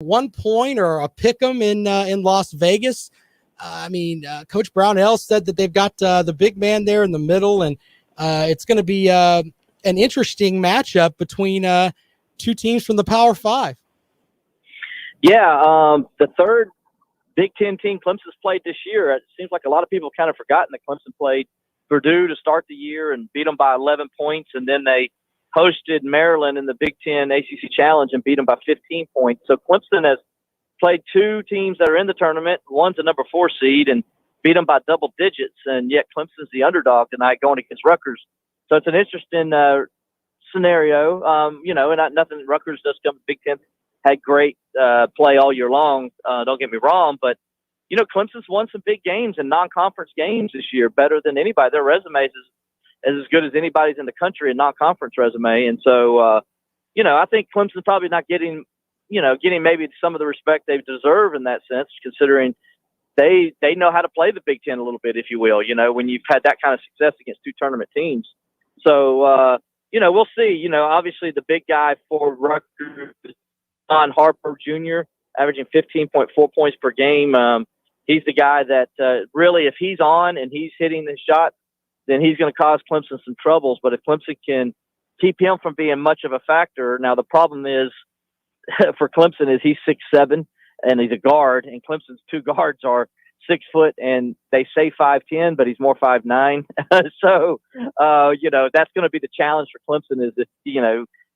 1 point or a pick 'em in Las Vegas. Coach Brownell said that they've got the big man there in the middle, and it's going to be an interesting matchup between two teams from the Power Five. Yeah, the third Big Ten team Clemson's played this year. It seems like a lot of people kind of forgotten that Clemson played Purdue to start the year and beat them by 11 points, and then they hosted Maryland in the Big Ten ACC Challenge and beat them by 15 points. So Clemson has played two teams that are in the tournament. One's a number 4 seed and beat them by double digits, and yet Clemson's the underdog tonight going against Rutgers. So it's an interesting scenario. And nothing Rutgers does come to Big Ten. Had great play all year long. Don't get me wrong, but Clemson's won some big games and non-conference games this year, better than anybody. Their resume is as good as anybody's in the country, a non-conference resume. And so, I think Clemson's probably not getting maybe some of the respect they deserve in that sense, considering they know how to play the Big Ten a little bit, if you will. When you've had that kind of success against two tournament teams. So, we'll see. Obviously the big guy for Rutgers, Ron Harper Jr., averaging 15.4 points per game. He's the guy that really, if he's on and he's hitting the shot, then he's going to cause Clemson some troubles. But if Clemson can keep him from being much of a factor, now the problem is for Clemson is he's 6'7" and he's a guard, and Clemson's two guards are 6 foot and they say 5'10", but he's more 5'9". So, that's going to be the challenge for Clemson is if,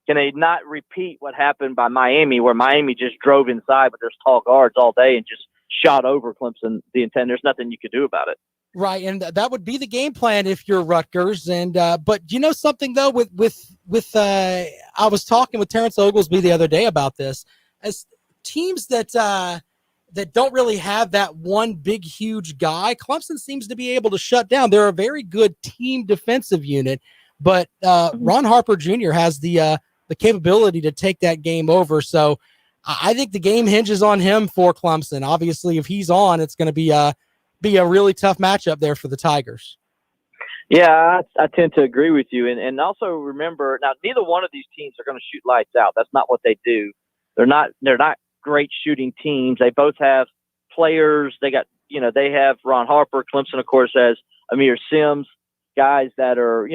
can they not repeat what happened by Miami, where Miami just drove inside with their tall guards all day and just shot over Clemson the intent? There's nothing you could do about it. Right, and that would be the game plan if you're Rutgers. And but something though, with I was talking with Terrence Oglesby the other day about this, as teams that don't really have that one big huge guy, Clemson seems to be able to shut down. They're a very good team defensive unit, but Ron Harper Jr. has the capability to take that game over. So I think the game hinges on him for Clemson. Obviously, if he's on, it's going to be a really tough matchup there for the Tigers. Yeah, I tend to agree with you. And also remember, now neither one of these teams are going to shoot lights out. That's not what they do. They're not great shooting teams. They both have players. They have Ron Harper. Clemson, of course, has Amir Sims, guys that are,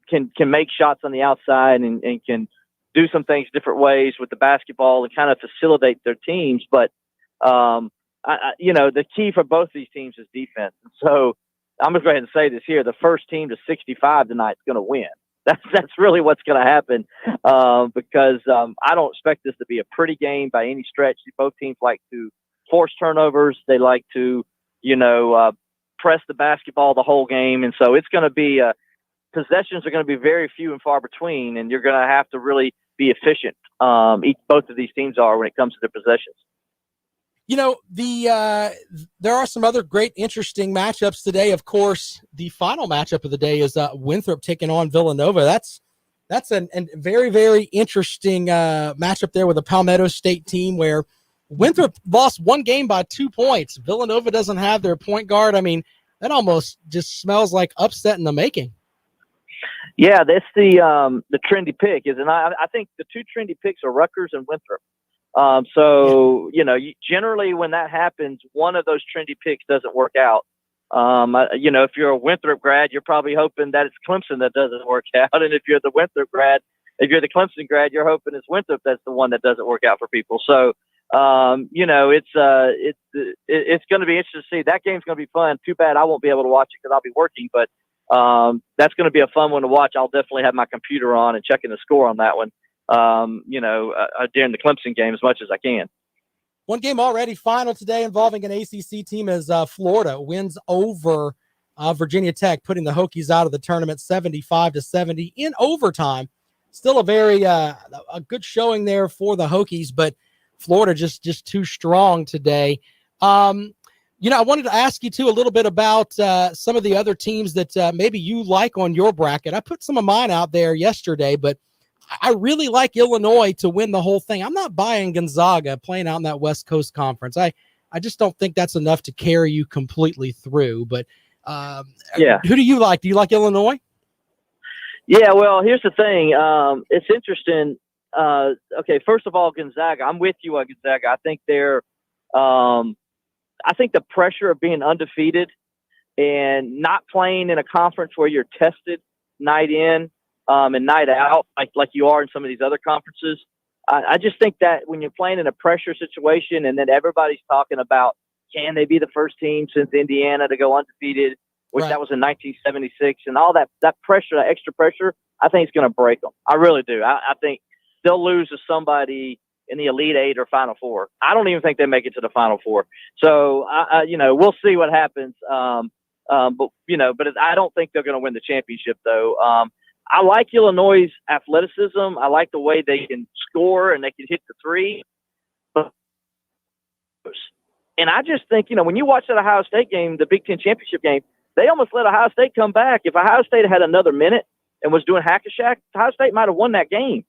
can make shots on the outside and can do some things different ways with the basketball and kind of facilitate their teams. But, the key for both these teams is defense. And so I'm going to go ahead and say this here. The first team to 65 tonight is going to win. That's really what's going to happen because I don't expect this to be a pretty game by any stretch. Both teams like to force turnovers. They like to, press the basketball the whole game. And so it's going to be possessions are going to be very few and far between, and you're going to have to really be efficient. Both of these teams are when it comes to their possessions. There are some other great, interesting matchups today. Of course, the final matchup of the day is Winthrop taking on Villanova. That's a very, very interesting matchup there with a Palmetto State team where Winthrop lost one game by 2 points. Villanova doesn't have their point guard. I mean, that almost just smells like upset in the making. Yeah, that's the trendy pick, isn't it? I think the two trendy picks are Rutgers and Winthrop. Generally when that happens, one of those trendy picks doesn't work out. If you're a Winthrop grad, you're probably hoping that it's Clemson that doesn't work out. And if you're the Winthrop grad, if you're the Clemson grad, you're hoping it's Winthrop that's the one that doesn't work out for people. So, it's going to be interesting to see. That game's going to be fun. Too bad I won't be able to watch it because I'll be working, but that's going to be a fun one to watch. I'll definitely have my computer on and checking the score on that one. During the Clemson game as much as I can. One game already final today involving an ACC team as Florida wins over Virginia Tech, putting the Hokies out of the tournament 75-70 in overtime. Still a very a good showing there for the Hokies, but Florida just too strong today. I wanted to ask you too a little bit about some of the other teams that maybe you like on your bracket. I put some of mine out there yesterday, but I really like Illinois to win the whole thing. I'm not buying Gonzaga playing out in that West Coast Conference. I just don't think that's enough to carry you completely through. But who do you like? Do you like Illinois? Yeah, well, here's the thing. It's interesting. Okay, first of all, Gonzaga. I'm with you on Gonzaga. I think I think the pressure of being undefeated and not playing in a conference where you're tested night in and night out, like you are in some of these other conferences. I just think that when you're playing in a pressure situation and then everybody's talking about can they be the first team since Indiana to go undefeated, which Right. that was in 1976, and all that pressure, that extra pressure, I think it's going to break them. I really do. I think they'll lose to somebody in the Elite Eight or Final Four. I don't even think they make it to the Final Four. So, we'll see what happens. But I don't think they're going to win the championship, though. I like Illinois' athleticism. I like the way they can score and they can hit the three. And I just think, when you watch that Ohio State game, the Big Ten championship game, they almost let Ohio State come back. If Ohio State had another minute and was doing hack-a-shack, Ohio State might have won that game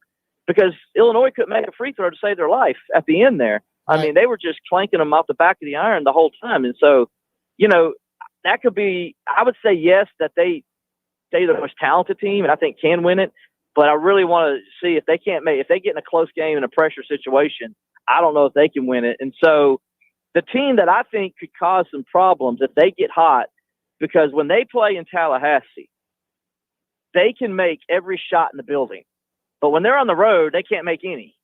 because Illinois couldn't make a free throw to save their life at the end there. Right. I mean, they were just clanking them off the back of the iron the whole time. And so, that could be, I would say yes, that they're the most talented team and I think can win it. But I really want to see if they if they get in a close game in a pressure situation, I don't know if they can win it. And so the team that I think could cause some problems if they get hot, because when they play in Tallahassee, they can make every shot in the building. But when they're on the road, they can't make any.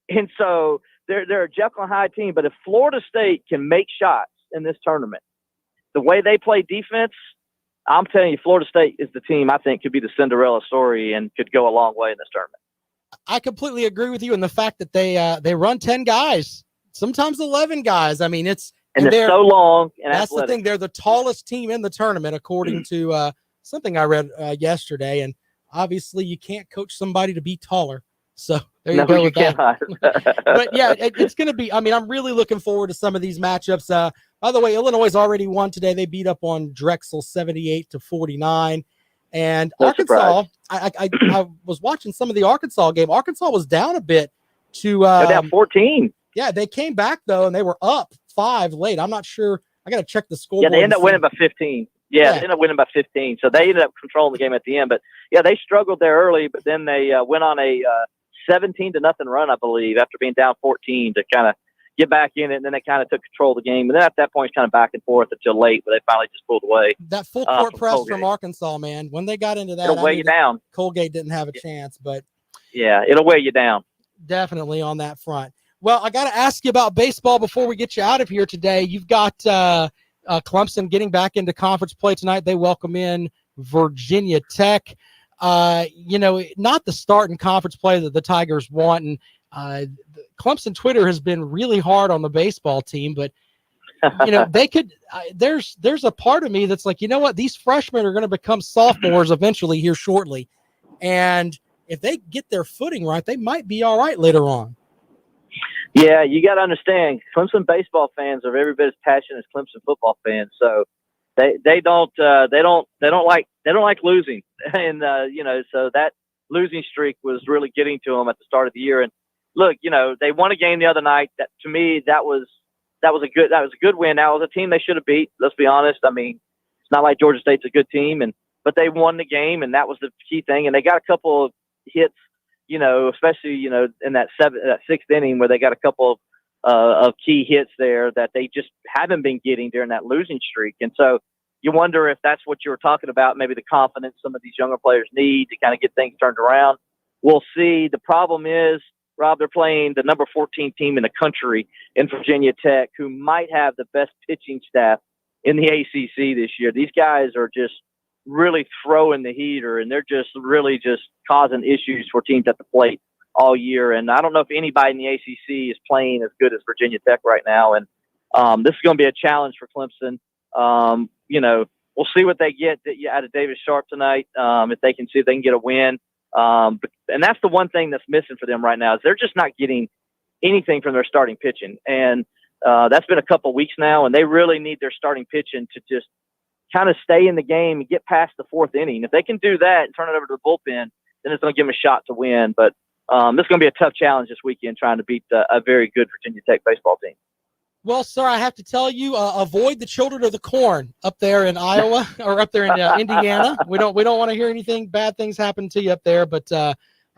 And so they're a Jekyll and Hyde team. But if Florida State can make shots in this tournament, the way they play defense, I'm telling you, Florida State is the team I think could be the Cinderella story and could go a long way in this tournament. I completely agree with you in the fact that they run 10 guys, sometimes 11 guys. I mean, it's so long. And that's athletic. the thing. They're the tallest team in the tournament, according to something I read yesterday. And obviously, you can't coach somebody to be taller. So there you go with that. But yeah, it's going to be. I mean, I'm really looking forward to some of these matchups. By the way, Illinois already won today. They beat up on Drexel 78-49. And No Arkansas, I was watching some of the Arkansas game. Arkansas was down a bit to they're down 14. Yeah, they came back though, and they were up 5 late. I'm not sure. I got to check the score. Yeah, they ended up winning by 15. Yeah, they ended up winning by 15. So they ended up controlling the game at the end. But yeah, they struggled there early, but then they went on a 17-0 run, I believe, after being down 14 to kind of get back in it. And then they kind of took control of the game. And then at that point, it's kind of back and forth until late, but they finally just pulled away. That full court press Colgate. from Arkansas, man. When they got into that, it'll weigh you down. Colgate didn't have a chance, but yeah, it'll weigh you down. Definitely on that front. Well, I got to ask you about baseball before we get you out of here today. You've got Clemson getting back into conference play tonight. They welcome in Virginia Tech. Not the start in conference play that the Tigers want. And Clemson Twitter has been really hard on the baseball team, but they could. There's a part of me that's like, you know what? These freshmen are going to become sophomores eventually here shortly, and if they get their footing right, they might be all right later on. Yeah, you got to understand, Clemson baseball fans are every bit as passionate as Clemson football fans. So they don't like losing, and so that losing streak was really getting to them at the start of the year. And look, they won a game the other night. That to me, that was a good win. Now it was a team they should have beat. Let's be honest. I mean, it's not like Georgia State's a good team, but they won the game, and that was the key thing. And they got a couple of hits. Especially, in that sixth inning where they got a couple of key hits there that they just haven't been getting during that losing streak. And so you wonder if that's what you were talking about, maybe the confidence some of these younger players need to kind of get things turned around. We'll see. The problem is, Rob, they're playing the number 14 team in the country in Virginia Tech, who might have the best pitching staff in the ACC this year. These guys are just really throwing the heater, and they're just really just causing issues for teams at the plate all year. And I don't know if anybody in the ACC is playing as good as Virginia Tech right now. And this is going to be a challenge for Clemson. We'll see what they get out of Davis Sharp tonight. If they can see if they can get a win. And that's the one thing that's missing for them right now is they're just not getting anything from their starting pitching. And that's been a couple weeks now, and they really need their starting pitching to just kind of stay in the game and get past the fourth inning. If they can do that and turn it over to the bullpen, then it's going to give them a shot to win. But this is going to be a tough challenge this weekend trying to beat a very good Virginia Tech baseball team. Well, sir, I have to tell you, avoid the children of the corn up there in Iowa or up there in Indiana. We don't want to hear anything bad things happen to you up there. But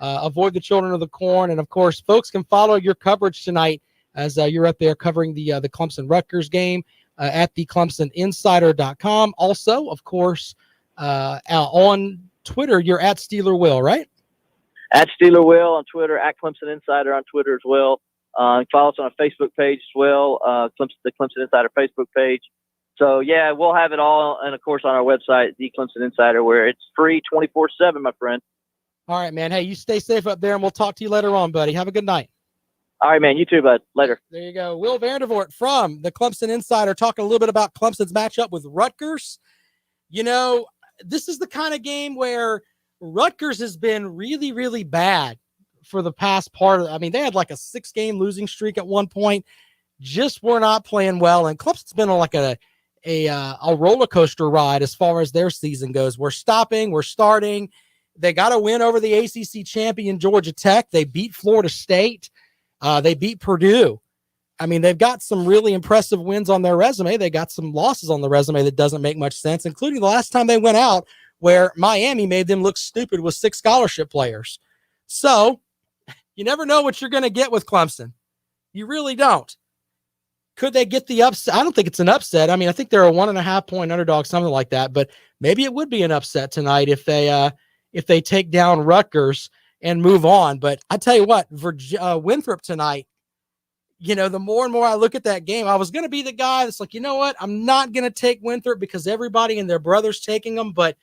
avoid the children of the corn. And, of course, folks can follow your coverage tonight as you're up there covering the Clemson-Rutgers game at theclemsoninsider.com. Also, of course, on Twitter, you're at Steeler Will, right? At Steeler Will on Twitter, at Clemson Insider on Twitter as well. Follow us on our Facebook page as well, the Clemson Insider Facebook page. So, yeah, we'll have it all, and, of course, on our website, The Clemson Insider, where it's free 24/7, my friend. All right, man. Hey, you stay safe up there, and we'll talk to you later on, buddy. Have a good night. All right, man. You too, bud. Later. There you go. Will Vandervoort from the Clemson Insider talking a little bit about Clemson's matchup with Rutgers. You know, this is the kind of game where Rutgers has been really, really bad for the past part of, I mean, they had like a 6-game losing streak at one point, just were not playing well. And Clemson's been on like a roller coaster ride as far as their season goes. We're stopping, we're starting. They got a win over the ACC champion Georgia Tech. They beat Florida State. They beat Purdue. I mean, they've got some really impressive wins on their resume. They got some losses on the resume that doesn't make much sense, including the last time they went out where Miami made them look stupid with 6 scholarship players. So you never know what you're going to get with Clemson. You really don't. Could they get the upset? I don't think it's an upset. I mean, I think they're a 1.5-point underdog, something like that, but maybe it would be an upset tonight if they take down Rutgers and move on. But I tell you what, Winthrop tonight, you know, the more and more I look at that game, I was going to be the guy that's like, you know what? I'm not going to take Winthrop because everybody and their brother's taking them. But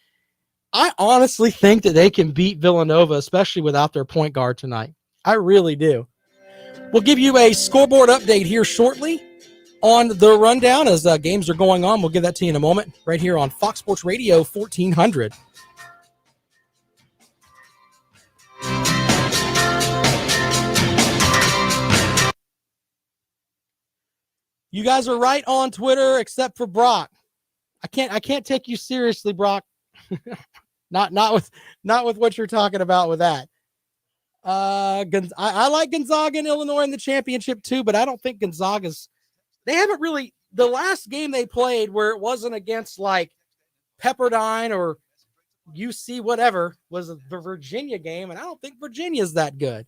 I honestly think that they can beat Villanova, especially without their point guard tonight. I really do. We'll give you a scoreboard update here shortly on the rundown as games are going on. We'll give that to you in a moment right here on Fox Sports Radio 1400. You guys are right on Twitter, except for Brock. I can't take you seriously, Brock. not with what you're talking about with that. I like Gonzaga and Illinois in the championship too, but I don't think Gonzaga's. They haven't really. The last game they played, where it wasn't against like Pepperdine or UC, whatever, was the Virginia game, and I don't think Virginia's that good.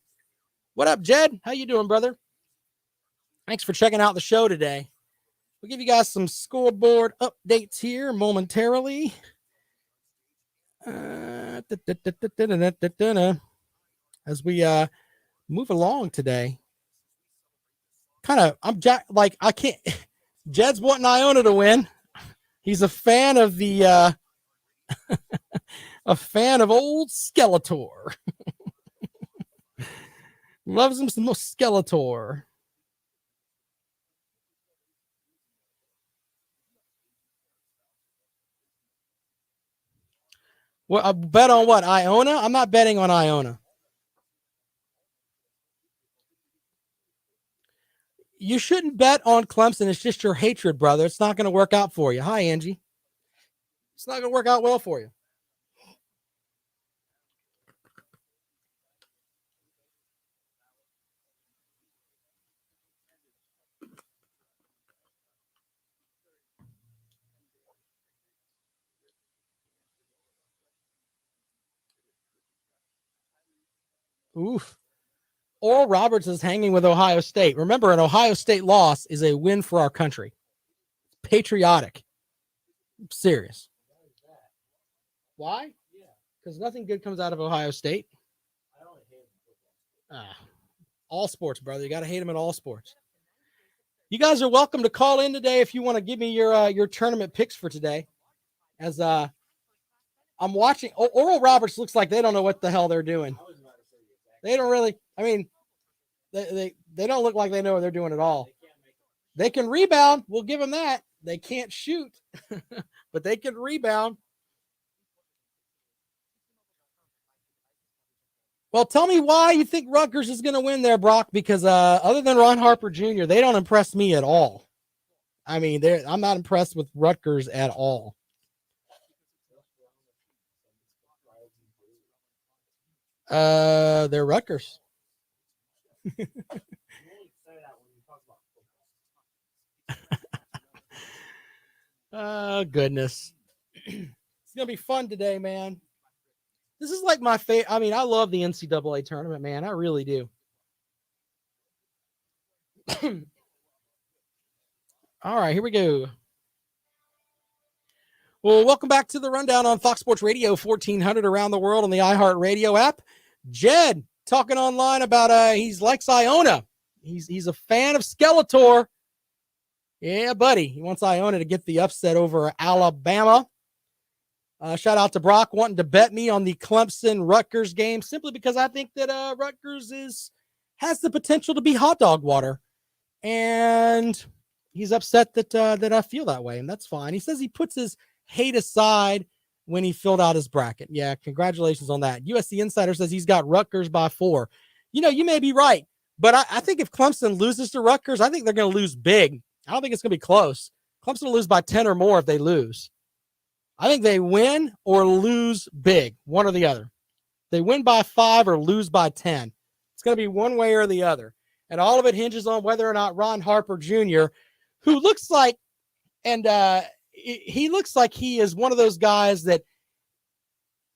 What up, Jed? How you doing, brother? Thanks for checking out the show today. We'll give you guys some scoreboard updates here momentarily. As we move along today. I can't. Jed's wanting Iona to win. He's a fan of the old Skeletor. Loves him some Skeletor. Well, I bet on what? Iona? I'm not betting on Iona. You shouldn't bet on Clemson. It's just your hatred, brother. It's not going to work out for you. Hi, Angie. It's not going to work out well for you. Oof. Oral Roberts is hanging with Ohio State. Remember, an Ohio State loss is a win for our country. Patriotic. I'm serious. Why? Because nothing good comes out of Ohio State. All sports, brother. You got to hate them in all sports. You guys are welcome to call in today if you want to give me your tournament picks for today. As I'm watching, Oral Roberts looks like they don't know what the hell they're doing. They don't really. I mean, they don't look like they know what they're doing at all. They can rebound. We'll give them that. They can't shoot, but they can rebound. Well, tell me why you think Rutgers is going to win there, Brock, because other than Ron Harper Jr., they don't impress me at all. I mean, I'm not impressed with Rutgers at all. They're Rutgers. Oh, goodness. It's going to be fun today, man. This is like my favorite. I mean, I love the NCAA tournament, man. I really do. All right, here we go. Well, welcome back to the Rundown on Fox Sports Radio 1400 around the world on the iHeartRadio app. Jed talking online about he likes Iona. He's a fan of Skeletor. Yeah, buddy. He wants Iona to get the upset over Alabama. Shout out to Brock wanting to bet me on the Clemson-Rutgers game simply because I think that Rutgers has the potential to be hot dog water. And he's upset that I feel that way, and that's fine. He says he puts his hate aside when he filled out his bracket. Yeah, congratulations on that. USC Insider says he's got Rutgers by 4. You know, you may be right, but I think if Clemson loses to Rutgers, I think they're going to lose big. I don't think it's going to be close. Clemson will lose by 10 or more if they lose. I think they win or lose big, one or the other. They win by 5 or lose by 10. It's going to be one way or the other. And all of it hinges on whether or not Ron Harper Jr., who looks like, and he looks like he is one of those guys that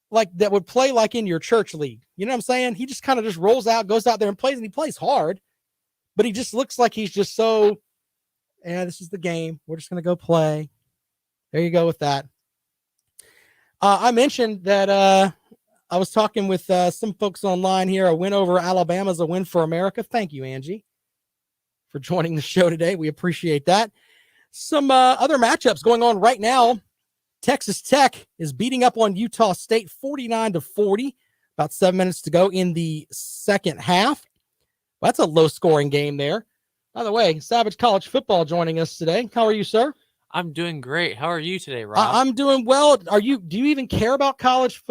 would play like in your church league. You know what I'm saying? He just kind of just rolls out, goes out there and plays, and he plays hard, but he just looks like he's just so, this is the game. We're just going to go play. There you go with that. I mentioned that I was talking with some folks online here. A win over Alabama is a win for America. Thank you, Angie, for joining the show today. We appreciate that. Some other matchups going on right now. Texas Tech is beating up on Utah State 49-40. About 7 minutes to go in the second half. That's a low-scoring game there. By the way, Savage College Football joining us today. How are you, sir? I'm doing great. How are you today, Rob? I'm doing well. Do you even care about college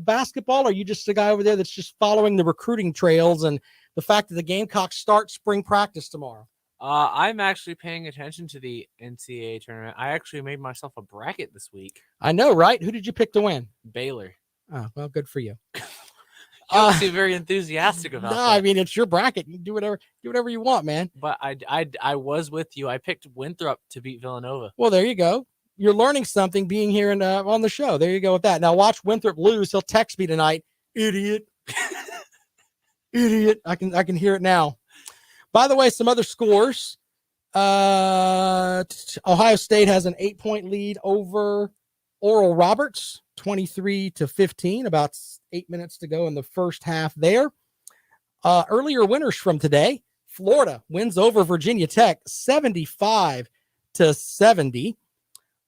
basketball? Or are you just a guy over there that's just following the recruiting trails and the fact that the Gamecocks start spring practice tomorrow? I'm actually paying attention to the NCAA tournament. I actually made myself a bracket this week. I know, right? Who did you pick to win? Baylor. Oh, well, good for you. You don't seem very enthusiastic about that. I mean, it's your bracket. You do whatever you want, man. But I was with you. I picked Winthrop to beat Villanova. Well, there you go. You're learning something being here and on the show. There you go with that. Now watch Winthrop lose. He'll text me tonight. Idiot. Idiot. I can hear it now. By the way, some other scores. Ohio State has an 8-point lead over Oral Roberts, 23-15, about 8 minutes to go in the first half there. Earlier winners from today. Florida wins over Virginia Tech, 75-70.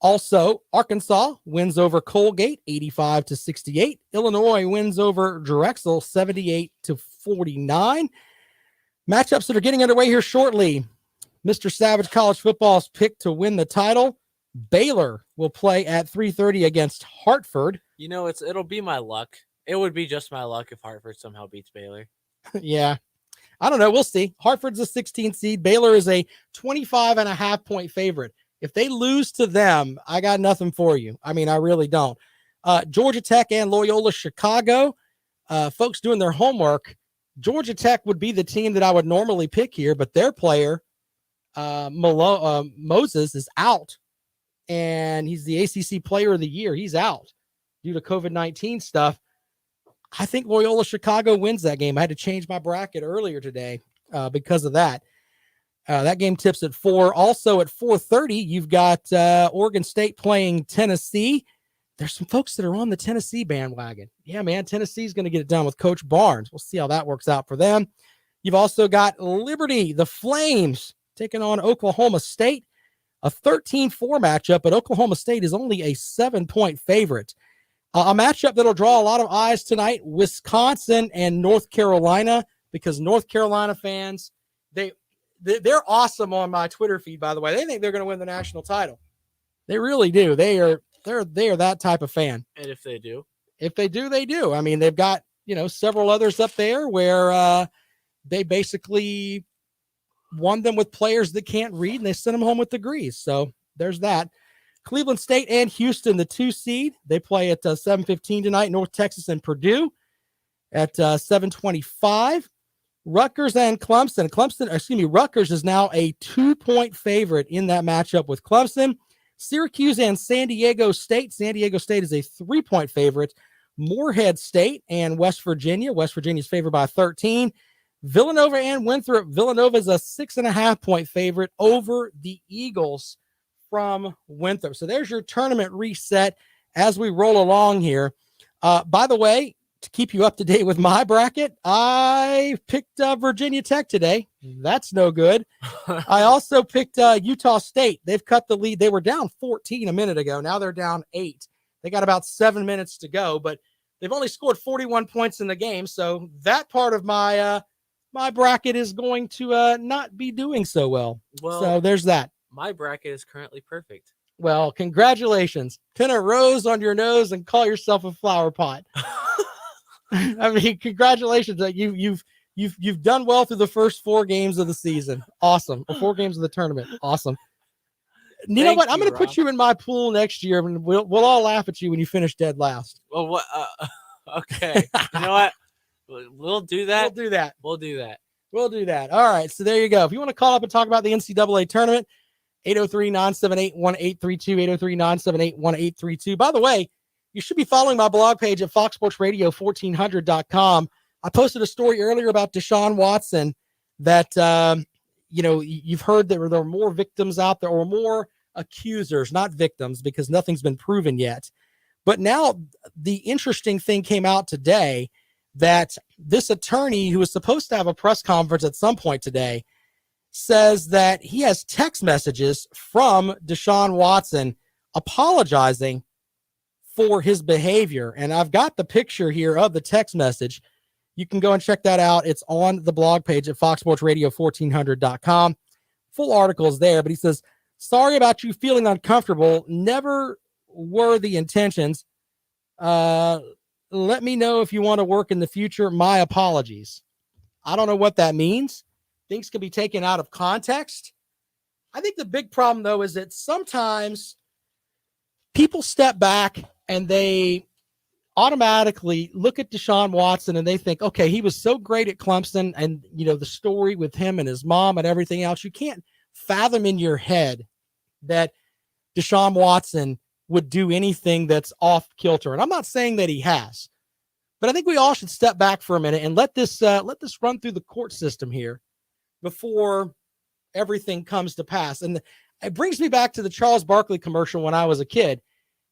Also, Arkansas wins over Colgate, 85-68. Illinois wins over Drexel, 78-49. Matchups that are getting underway here shortly. Mr. Savage College Football's pick to win the title. Baylor will play at 3:30 against Hartford. You know, it'll be my luck. It would be just my luck if Hartford somehow beats Baylor. Yeah. I don't know. We'll see. Hartford's a 16 seed. Baylor is a 25.5-point favorite. If they lose to them, I got nothing for you. I mean, I really don't. Georgia Tech and Loyola Chicago, folks doing their homework. Georgia Tech would be the team that I would normally pick here, but their player, Moses, is out, and he's the ACC Player of the Year. He's out due to COVID-19 stuff. I think Loyola Chicago wins that game. I had to change my bracket earlier today because of that. That game tips at 4. Also at 4:30, you've got Oregon State playing Tennessee. There's some folks that are on the Tennessee bandwagon. Yeah, man, Tennessee's going to get it done with Coach Barnes. We'll see how that works out for them. You've also got Liberty, the Flames, taking on Oklahoma State. A 13-4 matchup, but Oklahoma State is only a 7-point favorite. A matchup that'll draw a lot of eyes tonight, Wisconsin and North Carolina, because North Carolina fans, they're awesome on my Twitter feed, by the way. They think they're going to win the national title. They really do. They're that type of fan. And if they do, they do. I mean, they've got, several others up there where they basically won them with players that can't read, and they sent them home with degrees. So there's that. Cleveland State and Houston, the 2 seed, they play at 7:15 tonight. North Texas and Purdue at 7:25. Rutgers and Clemson. Rutgers is now a 2-point favorite in that matchup with Clemson. Syracuse and San Diego State. San Diego State is a 3-point favorite. Morehead State and West Virginia. West Virginia's favored by 13. Villanova and Winthrop. Villanova is a 6.5-point favorite over the Eagles from Winthrop. So there's your tournament reset as we roll along here. By the way, to keep you up to date with my bracket, I picked Virginia Tech today. That's no good. I also picked Utah State. They've cut the lead. They were down 14 a minute ago. Now they're down 8. They got about 7 minutes to go, but they've only scored 41 points in the game. So that part of my my bracket is going to not be doing so well. So there's that. My bracket is currently perfect. Well, congratulations. Pin a rose on your nose and call yourself a flower pot. I mean, congratulations. You've done well through the first 4 games of the season. Awesome. Or 4 games of the tournament. Awesome. You know what? I'm going to put you in my pool next year, and we'll all laugh at you when you finish dead last. Well, what? Okay. You know what? We'll do that. We'll do that. We'll do that. We'll do that. All right. So there you go. If you want to call up and talk about the NCAA tournament, 803-978-1832, 803-978-1832. By the way, you should be following my blog page at foxsportsradio1400.com. I posted a story earlier about Deshaun Watson that, you've heard that there are more victims out there, or more accusers, not victims, because nothing's been proven yet. But now the interesting thing came out today that this attorney, who was supposed to have a press conference at some point today, says that he has text messages from Deshaun Watson apologizing for his behavior. And I've got the picture here of the text message. You can go and check that out. It's on the blog page at foxsportsradio1400.com. Full article is there, but he says, sorry about you feeling uncomfortable. Never were the intentions. Let me know if you want to work in the future. My apologies. I don't know what that means. Things can be taken out of context. I think the big problem, though, is that sometimes people step back and they automatically look at Deshaun Watson and they think, okay, he was so great at Clemson, and, the story with him and his mom and everything else. You can't fathom in your head that Deshaun Watson would do anything that's off kilter. And I'm not saying that he has, but I think we all should step back for a minute and let this run through the court system here before everything comes to pass. And it brings me back to the Charles Barkley commercial when I was a kid.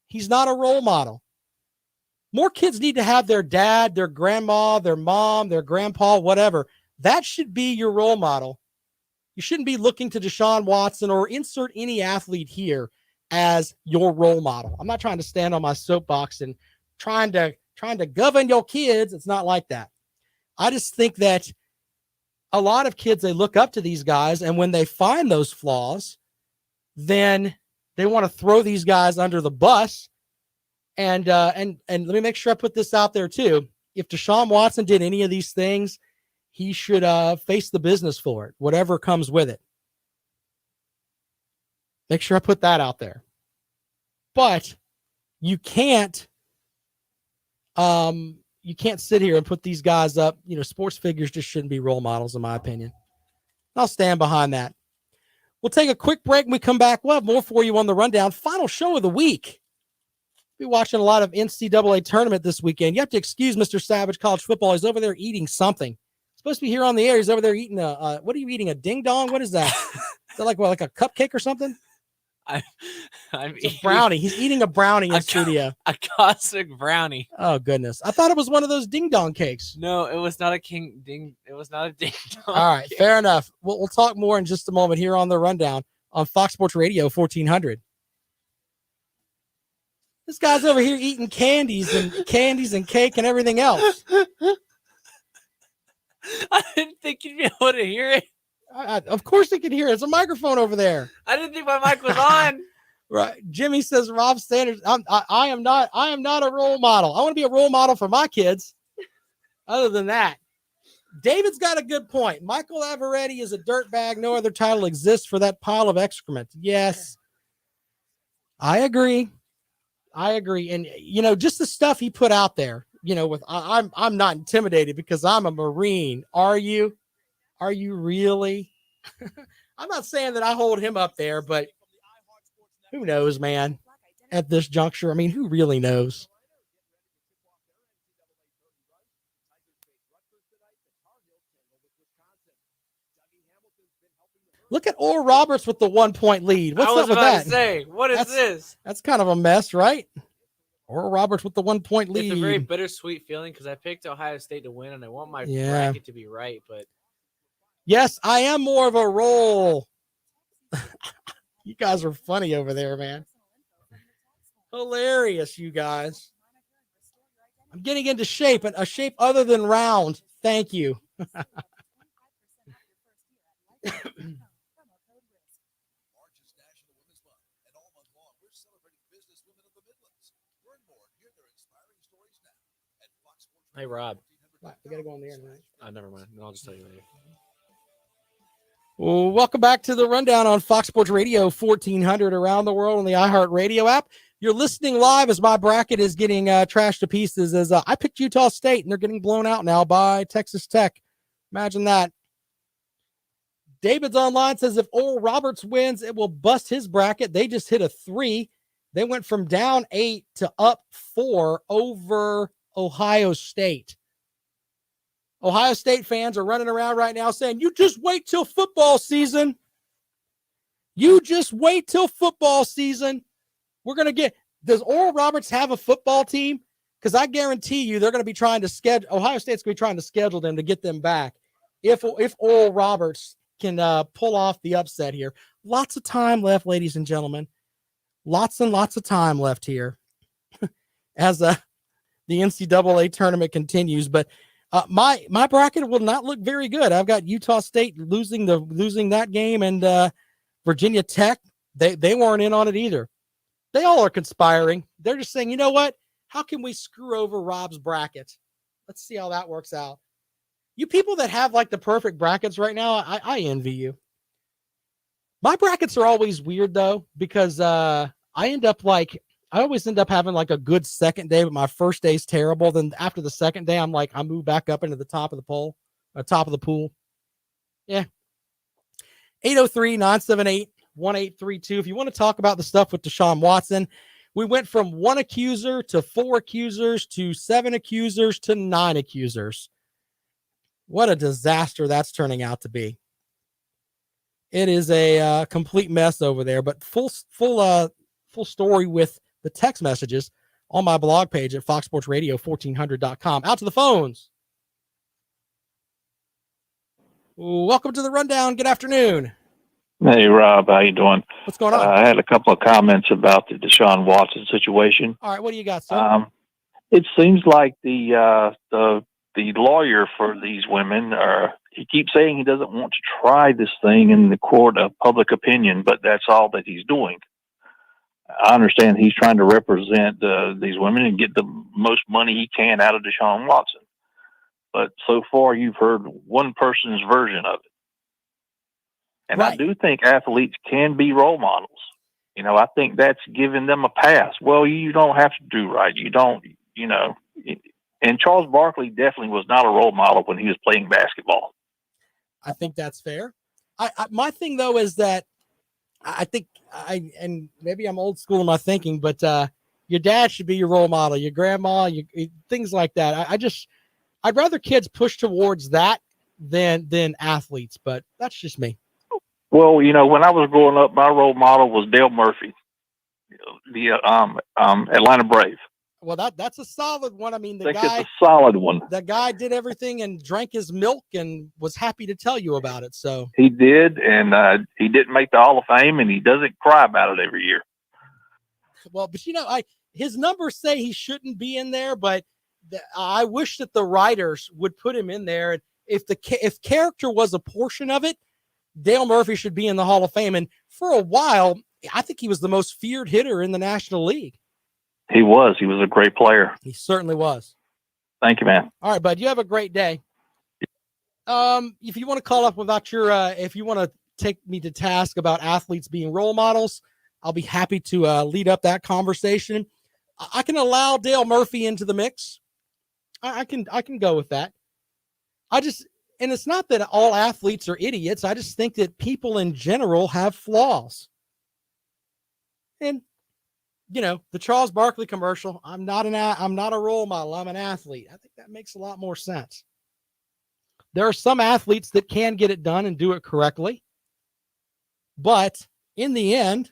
He's not a role model. More kids need to have their dad, their grandma, their mom, their grandpa, whatever. That should be your role model. You shouldn't be looking to Deshaun Watson or insert any athlete here as your role model. I'm not trying to stand on my soapbox and trying to govern your kids. It's not like that. I just think that a lot of kids, they look up to these guys, and when they find those flaws, then they want to throw these guys under the bus. And let me make sure I put this out there too. If Deshaun Watson did any of these things, he should face the business for it, whatever comes with it. Make sure I put that out there. But you can't sit here and put these guys up. Sports figures just shouldn't be role models, in my opinion. I'll stand behind that. We'll take a quick break. When we come back, we'll have more for you on the rundown. Final show of the week. Be watching a lot of NCAA tournament this weekend. You have to excuse Mr. Savage, college football. He's over there eating something. Supposed to be here on the air. He's over there eating what are you eating? A ding dong? What is that? Is that like a cupcake or something? I'm eating a brownie. He's eating a brownie in studio. A cosmic brownie. Oh goodness! I thought it was one of those ding dong cakes. No, it was not a ding. It was not a ding dong. All right, cake. Fair enough. We'll talk more in just a moment here on the rundown on Fox Sports Radio 1400. This guy's over here eating candies and cake and everything else. I didn't think you'd be able to hear it. Of course they can hear it. There's a microphone over there. I didn't think my mic was on. Right. Jimmy says Rob Sanders. I am not a role model. I want to be a role model for my kids. Other than that, David's got a good point. Michael Averetti is a dirtbag. No other title exists for that pile of excrement. Yes, I agree. And just the stuff he put out there. I'm not intimidated because I'm a Marine. Are you? Are you really? I'm not saying that I hold him up there, but who knows, man, at this juncture? I mean, who really knows? Look at Oral Roberts with the 1-point lead. What's I was up with about that? to say, what is this? That's kind of a mess, right? Oral Roberts with the 1-point lead. It's a very bittersweet feeling because I picked Ohio State to win, and I want my bracket to be right. But yes, I am more of a roll. You guys are funny over there, man. Hilarious, you guys. I'm getting into shape, and a shape other than round. Thank you. hey, Rob. What, we got to go on the air tonight. Never mind. I'll just tell you later. Well, welcome back to the Rundown on Fox Sports Radio 1400 around the world on the iHeartRadio app. You're listening live as my bracket is getting trashed to pieces as I picked Utah State, and they're getting blown out now by Texas Tech. Imagine that. David's online says if Oral Roberts wins, it will bust his bracket. They just hit a 3. They went from down 8 to up 4 over Ohio State. Ohio State fans are running around right now saying, you just wait till football season. You just wait till football season. We're going to get – does Oral Roberts have a football team? Because I guarantee you they're going to be trying to schedule – Ohio State's going to be trying to schedule them to get them back. If Oral Roberts can pull off the upset here. Lots of time left, ladies and gentlemen. Lots and lots of time left here as the NCAA tournament continues. But my bracket will not look very good. I've got Utah State losing that game, and Virginia Tech, they weren't in on it either. They all are conspiring. They're just saying, you know what? How can we screw over Rob's bracket? Let's see how that works out. You people that have like the perfect brackets right now, I envy you. My brackets are always weird though, because I always end up having like a good second day, but my first day is terrible. Then after the second day, I move back up into the top of the pool. Yeah. 803-978-1832. If you want to talk about the stuff with Deshaun Watson, we went from 1 accuser to 4 accusers to 7 accusers to 9 accusers. What a disaster that's turning out to be. It is a complete mess over there, but full story with the text messages on my blog page at foxsportsradio1400.com. Out to the phones. Welcome to the Rundown. Good afternoon. Hey, Rob. How you doing? What's going on? I had a couple of comments about the Deshaun Watson situation. All right, what do you got, sir? It seems like the lawyer for these women he keeps saying he doesn't want to try this thing in the court of public opinion, but that's all that he's doing. I understand he's trying to represent these women and get the most money he can out of Deshaun Watson. But so far, you've heard one person's version of it. And right. I do think athletes can be role models. You know, I think that's giving them a pass. Well, you don't have to do right. You don't, you know. And Charles Barkley definitely was not a role model when he was playing basketball. I think that's fair. My thing, though, is that I think and maybe I'm old school in my thinking, but your dad should be your role model, your grandma, things like that. I'd rather kids push towards that than athletes, but that's just me. Well, you know, when I was growing up, my role model was Dale Murphy, the Atlanta Brave. Well, that's a solid one. I mean, it's a solid one. The guy did everything and drank his milk and was happy to tell you about it. So he did, and he didn't make the Hall of Fame, and he doesn't cry about it every year. Well, but you know, his numbers say he shouldn't be in there, but I wish that the writers would put him in there. And if character was a portion of it, Dale Murphy should be in the Hall of Fame. And for a while, I think he was the most feared hitter in the National League. He was. He was a great player. He certainly was. Thank you, man. All right, bud. You have a great day. If you want to call up without if you want to take me to task about athletes being role models, I'll be happy to lead up that conversation. I can allow Dale Murphy into the mix. I can go with that. And it's not that all athletes are idiots. I just think that people in general have flaws. And you know, the Charles Barkley commercial, I'm not a role model, I'm an athlete. I think that makes a lot more sense. There are some athletes that can get it done and do it correctly. But in the end,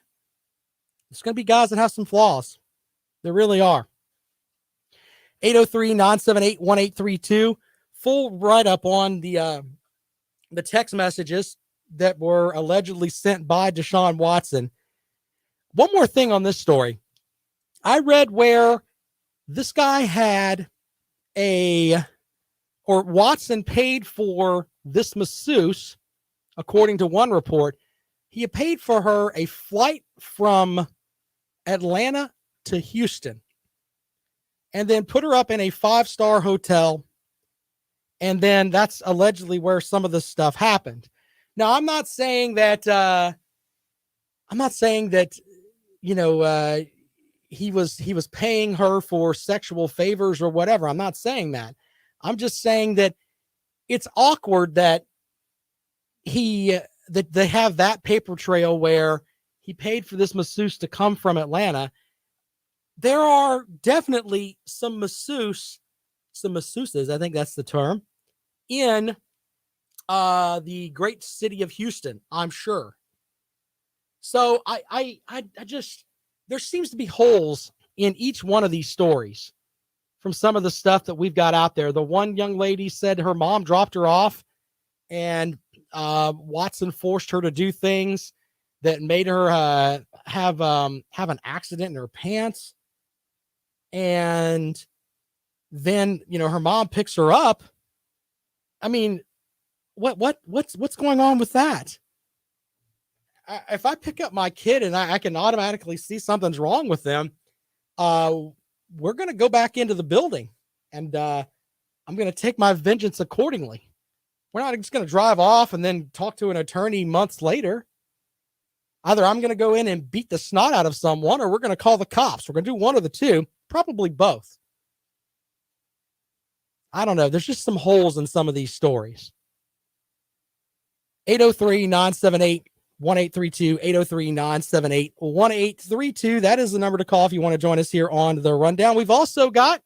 it's going to be guys that have some flaws. There really are. 803-978-1832. Full write-up on the text messages that were allegedly sent by Deshaun Watson. One more thing on this story. I read where this guy had Watson paid for this masseuse, according to one report. He had paid for her a flight from Atlanta to Houston and then put her up in a 5-star hotel. And then that's allegedly where some of this stuff happened. Now, I'm not saying that, he was paying her for sexual favors or whatever. I'm not saying that. I'm just saying that it's awkward that that they have that paper trail where he paid for this masseuse to come from Atlanta. There are definitely some masseuses, I think that's the term, in the great city of Houston, I'm sure. So I just, there seems to be holes in each one of these stories from some of the stuff that we've got out there. The one young lady said her mom dropped her off and Watson forced her to do things that made her have an accident in her pants. And then, her mom picks her up. I mean, what's going on with that? If I pick up my kid and I can automatically see something's wrong with them, we're going to go back into the building and I'm going to take my vengeance accordingly. We're not just going to drive off and then talk to an attorney months later. Either I'm going to go in and beat the snot out of someone, or we're going to call the cops. We're going to do one of the two, probably both. I don't know. There's just some holes in some of these stories. 803-978-1832, 803-978-1832. That is the number to call if you want to join us here on The Rundown. We've also got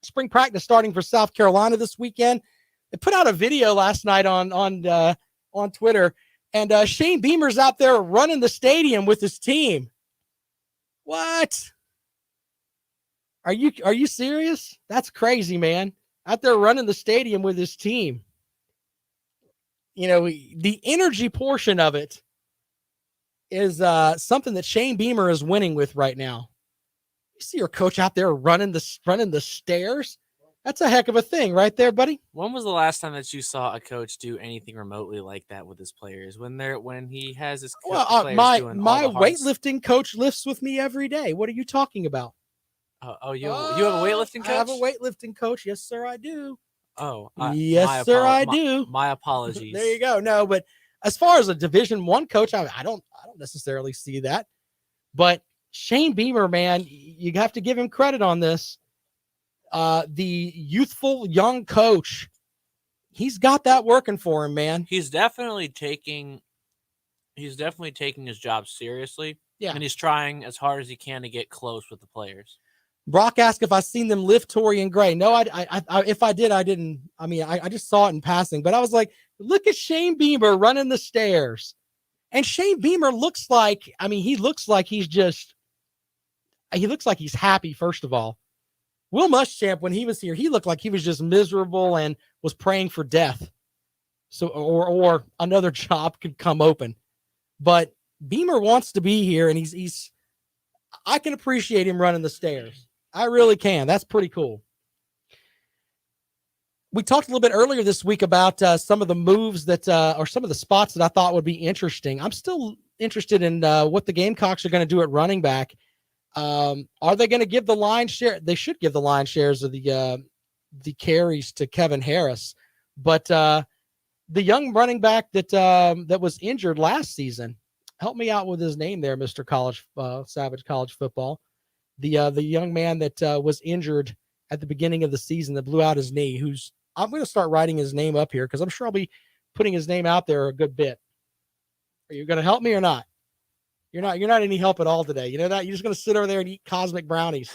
spring practice starting for South Carolina this weekend. They put out a video last night on Twitter, and Shane Beamer's out there running the stadium with his team. What? Are you serious? That's crazy, man. Out there running the stadium with his team. The energy portion of it is something that Shane Beamer is winning with right now. You see your coach out there running the stairs. That's a heck of a thing right there, buddy. When was the last time that you saw a coach do anything remotely like that with his players? When he has his players my doing all the weightlifting coach lifts with me every day. What are you talking about? You have a weightlifting coach? I have a weightlifting coach. Yes, sir, I do. Yes, sir, I do. My apologies. There you go. No, but as far as a Division I coach, I don't necessarily see that. But Shane Beamer, man, you have to give him credit on this. The youthful young coach, he's got that working for him, man. He's definitely taking his job seriously. Yeah. And he's trying as hard as he can to get close with the players. Brock asked if I seen them lift Torian Gray. No, I if I did, I didn't. I mean, I just saw it in passing, but I was like, look at Shane Beamer running the stairs. And Shane Beamer looks like he's happy, first of all. Will Muschamp, when he was here, he looked like he was just miserable and was praying for death. So, or another job could come open. But Beamer wants to be here, and I can appreciate him running the stairs. I really can. That's pretty cool. We talked a little bit earlier this week about some of the moves that, or some of the spots that I thought would be interesting. I'm still interested in what the Gamecocks are going to do at running back. Are they going to give the line share? They should give the line shares of the carries to Kevin Harris, but the young running back that was injured last season, help me out with his name there, Mr. Savage College Football. The young man that was injured at the beginning of the season that blew out his knee. I'm going to start writing his name up here because I'm sure I'll be putting his name out there a good bit. Are you going to help me or not? You're not any help at all today. You know that? You're just going to sit over there and eat cosmic brownies.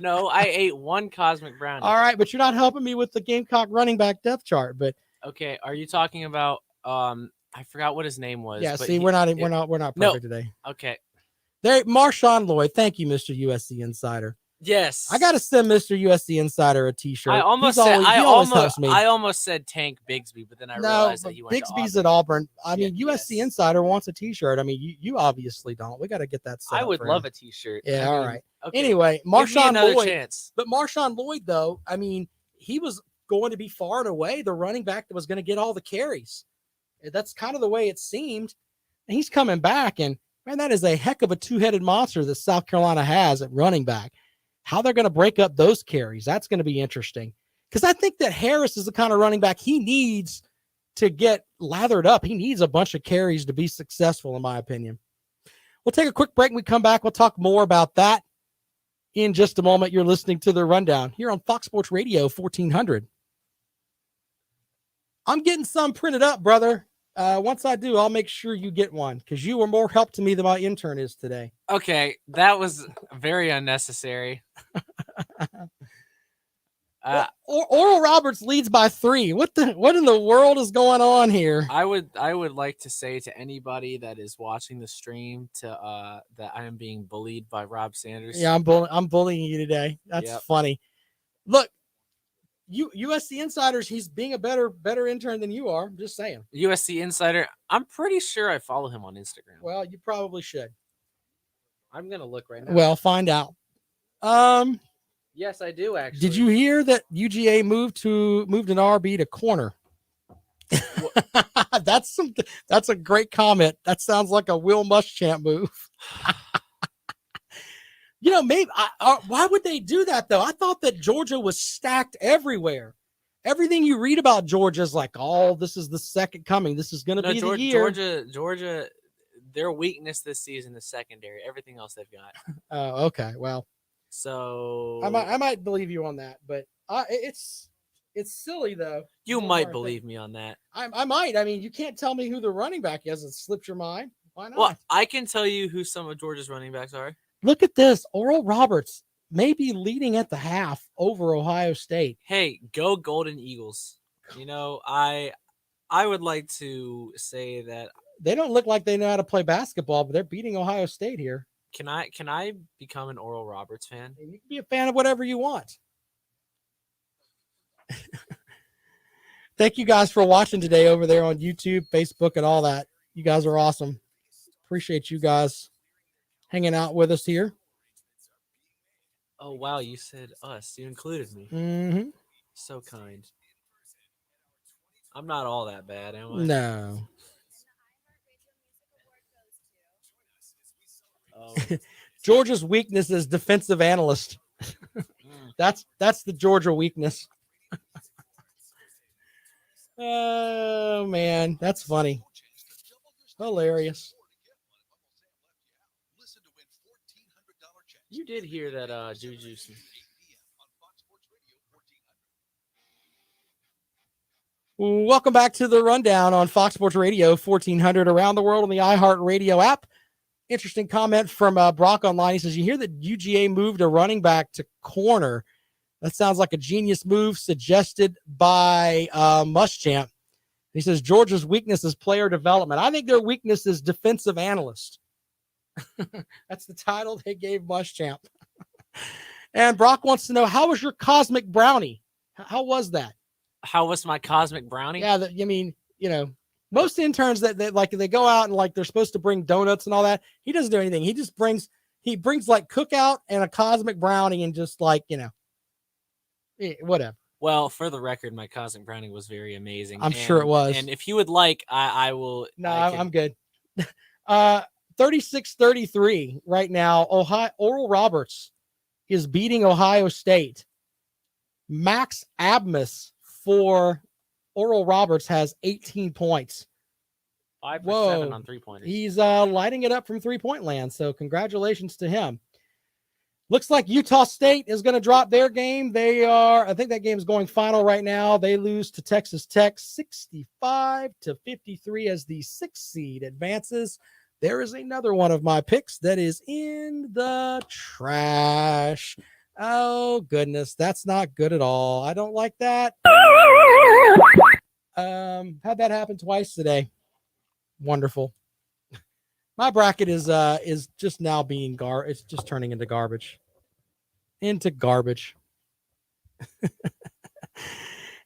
No, I ate one cosmic brownie. All right, but you're not helping me with the Gamecock running back depth chart. But okay, are you talking about how I forgot what his name was. Yeah, but see, we're not perfect No. today. Okay. There, Marshawn Lloyd. Thank you, Mr. USC Insider. Yes. I gotta send Mr. USC Insider a T-shirt. I almost He said always helps me. I almost said Tank Bigsby, but then I realized that he went Bigsby's to at Auburn. I mean, Yeah, USC yes. Insider wants a T-shirt. I mean, you obviously don't. We got to get that set I up would for love him. a T-shirt. Yeah, I all mean, right. Okay. Anyway, Give me Marshawn another Lloyd. chance. But Marshawn Lloyd, though, I mean, he was going to be far and away the running back that was going to get all the carries. That's kind of the way it seemed. And he's coming back, and man, that is a heck of a two-headed monster that South Carolina has at running back. How they're going to break up those carries, that's going to be interesting. Because I think that Harris is the kind of running back he needs to get lathered up. He needs a bunch of carries to be successful, in my opinion. We'll take a quick break. When we come back, we'll talk more about that in just a moment. You're listening to The Rundown here on Fox Sports Radio 1400. I'm getting some printed up, brother. Once I do, I'll make sure you get one because you were more help to me than my intern is today. Okay, that was very unnecessary. Oral Roberts leads by 3. What in the world is going on here? I would like to say to anybody that is watching the stream that I am being bullied by Rob Sanders. Yeah, I'm bullying you today. That's funny. Look, USC Insiders, he's being a better intern than you are. I'm just saying. USC Insider, I'm pretty sure I follow him on Instagram. Well, you probably should. I'm gonna look right now. Well, find out. Yes, I do actually. Did you hear that UGA moved an RB to corner? That's a great comment. That sounds like a Will Muschamp move. Maybe why would they do that though? I thought that Georgia was stacked everywhere. Everything you read about Georgia is like, oh, this is the second coming. This is going to be the year. Georgia, their weakness this season is secondary. Everything else they've got. Oh, okay. Well, so I might believe you on that, but it's silly though. You might believe me on that. I might. I mean, you can't tell me who the running back is. It slipped your mind. Why not? Well, I can tell you who some of Georgia's running backs are. Look at this. Oral Roberts may be leading at the half over Ohio State. Hey, go Golden Eagles. I would like to say that they don't look like they know how to play basketball, but they're beating Ohio State here. Can I become an Oral Roberts fan? You can be a fan of whatever you want. Thank you guys for watching today over there on YouTube, Facebook, and all that. You guys are awesome. Appreciate you guys hanging out with us here. Oh, wow. You said us. You included me. Mm-hmm. So kind. I'm not all that bad, am I? No. Georgia's weakness is defensive analyst. That's the Georgia weakness. Oh, man. That's funny. Hilarious. You did hear that, Juju. Welcome back to the Rundown on Fox Sports Radio 1400 around the world on the iHeartRadio app. Interesting comment from Brock online. He says, you hear that UGA moved a running back to corner. That sounds like a genius move suggested by Muschamp. He says, Georgia's weakness is player development. I think their weakness is defensive analyst. That's the title they gave Muschamp. And Brock wants to know, how was your Cosmic Brownie? How was that? How was my Cosmic Brownie? Yeah, most interns that they go out and like they're supposed to bring donuts and all that. He doesn't do anything. He just brings like cookout and a Cosmic Brownie and just like, whatever. Well, for the record, my Cosmic Brownie was very amazing. I'm sure it was. And if you would like, I will. No, I'm good. 36-33 right now. Oral Roberts is beating Ohio State. Max Abmas for Oral Roberts has 18 points. 5 for 7 on 3-pointers. He's lighting it up from 3-point land. So congratulations to him. Looks like Utah State is going to drop their game. I think that game is going final right now. They lose to Texas Tech 65-53 as the 6th seed advances. There is another one of my picks that is in the trash. Oh, goodness. That's not good at all. I don't like that. Had that happen twice today. Wonderful. My bracket is just now being it's just turning into garbage. Into garbage.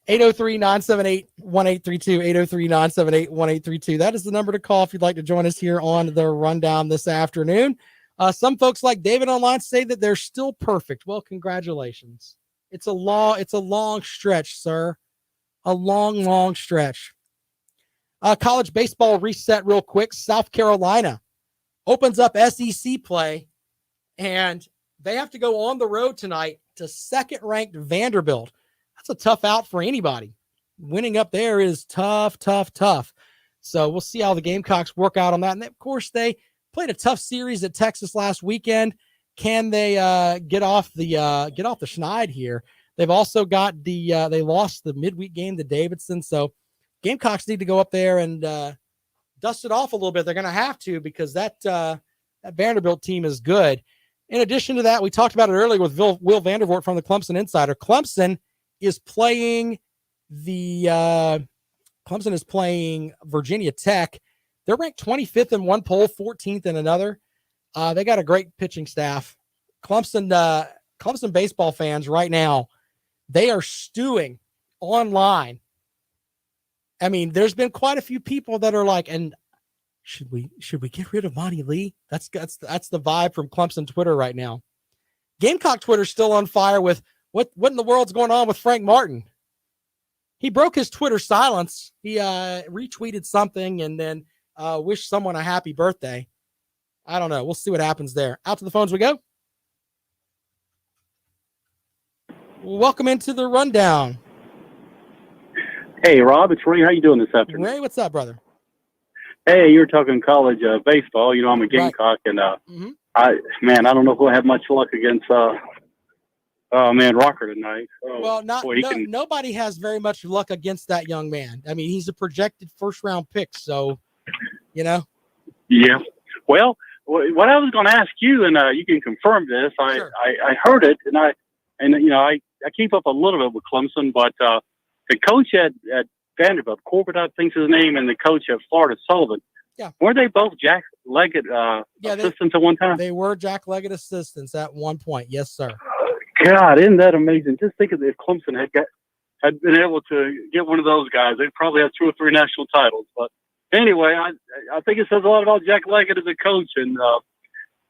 803-978-1832, 803-978-1832. That is the number to call if you'd like to join us here on the rundown this afternoon. Some folks like David online say that they're still perfect. Well, congratulations. It's a long stretch, sir. A long stretch. College baseball reset real quick. South Carolina opens up SEC play, and they have to go on the road tonight to second-ranked Vanderbilt. That's a tough out for anybody. Winning up there is tough. So we'll see how the Gamecocks work out on that. And of course, they played a tough series at Texas last weekend. Can they get off the schneid here? They've also got they lost the midweek game to Davidson. So Gamecocks need to go up there and dust it off a little bit. They're going to have to, because that Vanderbilt team is good. In addition to that, we talked about it earlier with Will Vandervoort from the Clemson Insider. Clemson is playing Virginia Tech. They're ranked 25th in one poll, 14th in another. They got a great pitching staff. Clemson baseball fans right now, they are stewing online. I mean, there's been quite a few people that are like, and should we get rid of Monty Lee? That's the vibe from Clemson Twitter right now. Gamecock Twitter's still on fire with what in the world's going on with Frank Martin? He broke his Twitter silence. He retweeted something and then wished someone a happy birthday. I don't know. We'll see what happens there. Out to the phones we go. Welcome into the rundown. Hey, Rob, it's Ray. How you doing this afternoon? Ray, what's up, brother? Hey, you were talking college baseball. You know, I'm a Gamecock, and I don't know if we'll have much luck against Rocker tonight. Well, nobody has very much luck against that young man. I mean, he's a projected first-round pick, so you know. Yeah. Well, what I was going to ask you, and you can confirm this. Sure. I heard it, and I keep up a little bit with Clemson, but the coach at Vanderbilt, Corbett, I think's his name, and the coach at Florida, Sullivan. Yeah. Weren't they both Jack Leggett assistants at one time? They were Jack Leggett assistants at one point. Yes, sir. God, isn't that amazing? Just think of if Clemson had been able to get one of those guys, they'd probably have 2 or 3 national titles. But anyway, I think it says a lot about Jack Leggett as a coach, and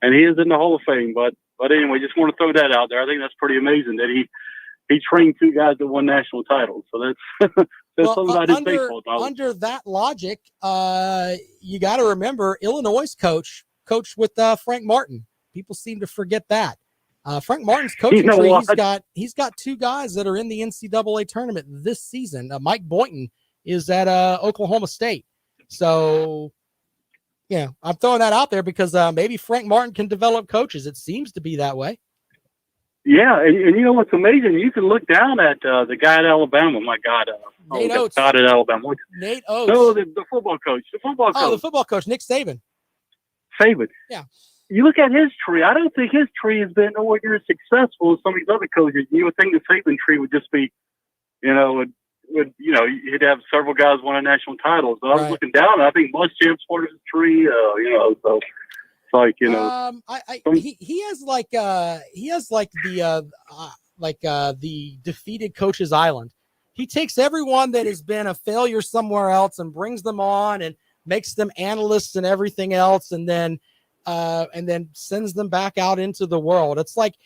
he is in the Hall of Fame. But anyway, just want to throw that out there. I think that's pretty amazing that he trained 2 guys that won national titles. So that's something about his baseball knowledge. Under that logic, you got to remember Illinois' coach with Frank Martin. People seem to forget that. Frank Martin's coaching tree, he's got 2 guys that are in the NCAA tournament this season. Mike Boynton is at Oklahoma State. So, yeah, I'm throwing that out there because maybe Frank Martin can develop coaches. It seems to be that way. Yeah, and you know what's amazing? You can look down at the guy at Alabama. My God, Nate Oates. God at Alabama. Nate Oates. No, the football coach. The football coach, Nick Saban. Saban. Yeah. You look at his tree. I don't think his tree has been nowhere near as successful as some of these other coaches. You would think the Saban tree would just be, he'd have several guys win a national title. So I was looking down, and I think Muschamp's part of his tree. So it's like, he has the defeated coach's island. He takes everyone that has been a failure somewhere else and brings them on and makes them analysts and everything else, and then sends them back out into the world. It's like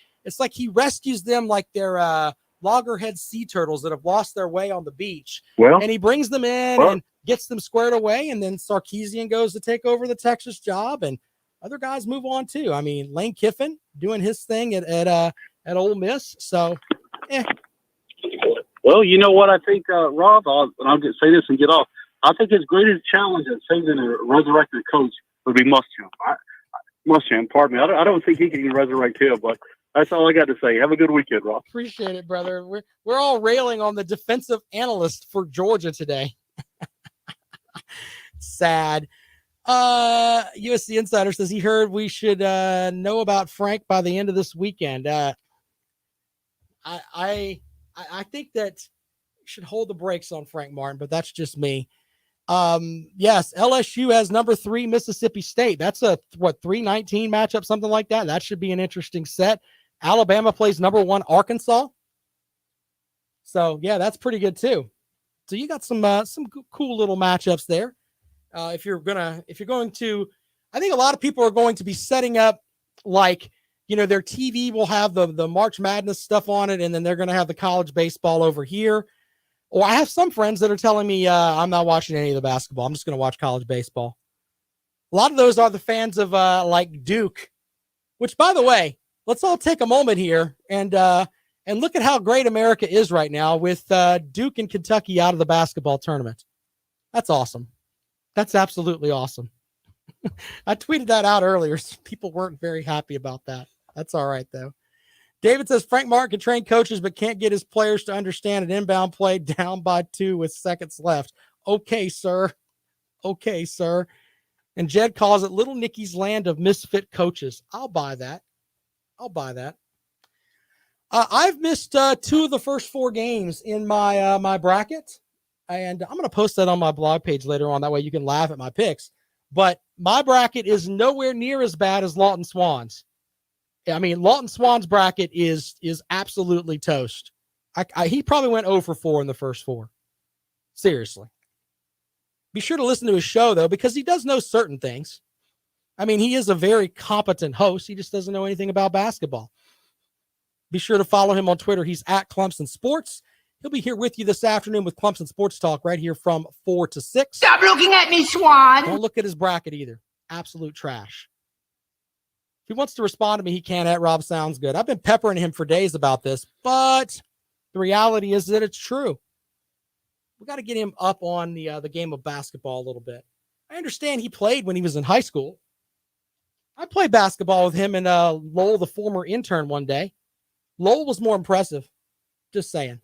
he rescues them like they're loggerhead sea turtles that have lost their way on the beach. And he brings them in and gets them squared away, and then Sarkisian goes to take over the Texas job, and other guys move on too. I mean, Lane Kiffin doing his thing at Ole Miss. So, Well, you know what I think, Rob, I'll just say this and get off. I think his greatest challenge at saving a resurrected coach would be Muschamp. Muschamp, pardon me. I don't think he can resurrect him, but that's all I got to say. Have a good weekend, Rob. Appreciate it, brother. We're all railing on the defensive analyst for Georgia today. Sad. USC Insider says he heard we should know about Frank by the end of this weekend. I think that should hold the brakes on Frank Martin, but that's just me. Yes, LSU has number 3 Mississippi State. That's a 3-19 matchup, something like that. That should be an interesting set. Alabama plays number 1 Arkansas. So yeah, that's pretty good too. So you got some cool little matchups there. If you're going to, I think a lot of people are going to be setting up like, their TV will have the March Madness stuff on it, and then they're going to have the college baseball over here. Or I have some friends that are telling me I'm not watching any of the basketball. I'm just going to watch college baseball. A lot of those are the fans of like Duke, which, by the way, let's all take a moment here and look at how great America is right now with Duke and Kentucky out of the basketball tournament. That's awesome. That's absolutely awesome. I tweeted that out earlier. So people weren't very happy about that. That's all right, though. David says Frank Martin can train coaches but can't get his players to understand an inbound play down by 2 with seconds left. Okay, sir. Okay, sir. And Jed calls it Little Nicky's land of misfit coaches. I'll buy that. I've missed 2 of the first 4 games in my my bracket, and I'm going to post that on my blog page later on. That way you can laugh at my picks. But my bracket is nowhere near as bad as Lawton Swan's. I mean, Lawton Swan's bracket is absolutely toast. He probably went 0 for 4 in the first 4. Seriously. Be sure to listen to his show, though, because he does know certain things. I mean, he is a very competent host. He just doesn't know anything about basketball. Be sure to follow him on Twitter. He's at Clemson Sports. He'll be here with you this afternoon with Clemson Sports Talk right here from 4 to 6. Stop looking at me, Swan. Don't look at his bracket either. Absolute trash. If he wants to respond to me, he can at Rob Sounds Good. I've been peppering him for days about this, but the reality is that it's true. We got to get him up on the game of basketball a little bit. I understand he played when he was in high school. I played basketball with him and Lowell, the former intern, one day. Lowell was more impressive. Just saying.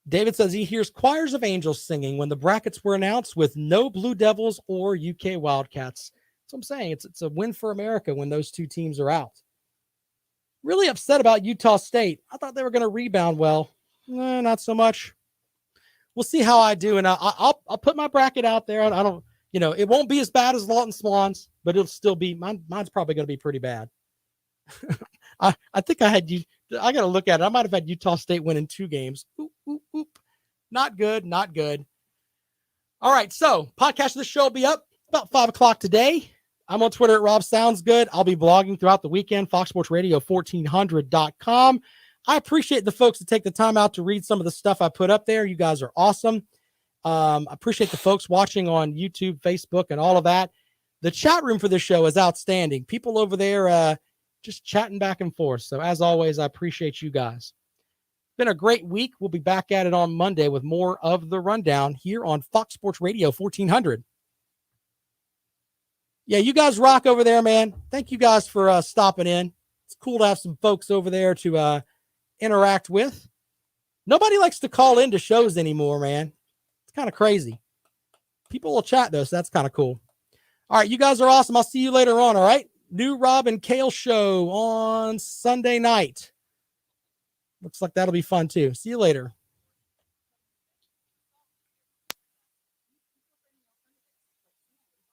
David says he hears choirs of angels singing when the brackets were announced with no Blue Devils or UK Wildcats. That's what I'm saying. It's a win for America when those 2 teams are out. Really upset about Utah State. I thought they were going to rebound well. Not so much. We'll see how I do, and I'll put my bracket out there. I don't, it won't be as bad as Lawton Swans, but it'll still be mine's probably going to be pretty bad. I think I had you. I got to look at it. I might have had Utah State winning 2 games. Oop, oop, oop. Not good. Not good. All right. So podcast of the show will be up about 5:00 today. I'm on Twitter at Rob Sounds Good. I'll be blogging throughout the weekend. FoxSportsRadio1400.com. I appreciate the folks that take the time out to read some of the stuff I put up there. You guys are awesome. I appreciate the folks watching on YouTube, Facebook, and all of that. The chat room for this show is outstanding. People over there just chatting back and forth. So as always, I appreciate you guys. Been a great week. We'll be back at it on Monday with more of the rundown here on Fox Sports Radio 1400. Yeah, you guys rock over there, man. Thank you guys for stopping in. It's cool to have some folks over there to interact with. Nobody likes to call into shows anymore, man. It's kind of crazy. People will chat, though, so that's kind of cool. All right, you guys are awesome. I'll see you later on, all right? New Rob and Kale show on Sunday night. Looks like that'll be fun, too. See you later.